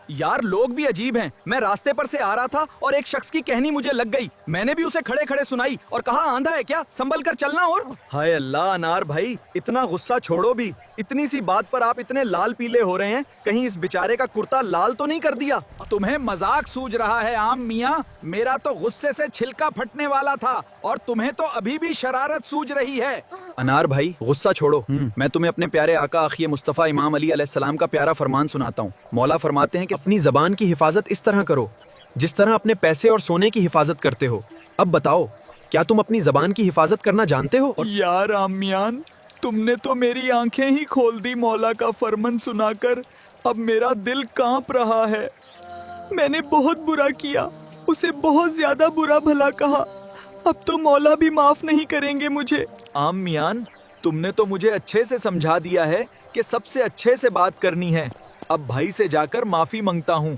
यार लोग भी अजीब हैं। मैं रास्ते पर से आ रहा था और एक शख्स की कहनी मुझे लग गई। मैंने भी उसे खड़े खड़े सुनाई और कहा आंधा है क्या, संभल कर चलना। और हाय अल्लाह अनार भाई, इतना गुस्सा छोड़ो भी। इतनी सी बात पर आप इतने लाल पीले हो रहे हैं, कहीं इस बेचारे का कुर्ता लाल तो नहीं कर दिया? तुम्हें मजाक सूझ रहा है आम मियाँ? मेरा तो गुस्से से छिलका फटने वाला था और तुम्हें तो अभी भी शरारत सूझ रही है। अनार भाई गुस्सा छोड़ो, मैं तुम्हें अपने प्यारे आका आखिए मुस्तफ़ा इमाम अली अलैहिस्सलाम का प्यारा फरमान सुनाता हूँ। मौला फरमाते हैं कि अपनी जबान की हिफाजत इस तरह करो जिस तरह अपने पैसे और सोने की हिफाजत करते हो। अब बताओ, क्या तुम अपनी जबान की हिफाजत करना जानते हो? यार आमियान, तुमने तो मेरी आंखें ही खोल दी। मौला का फरमान सुनाकर अब मेरा दिल कांप रहा है। मैंने बहुत बुरा किया, उसे बहुत ज्यादा बुरा भला कहा। अब तो मौला भी माफ नहीं करेंगे मुझे। आम मियान, तुमने तो मुझे अच्छे से समझा दिया है कि सबसे अच्छे से बात करनी है। अब भाई से जाकर माफी मांगता हूँ।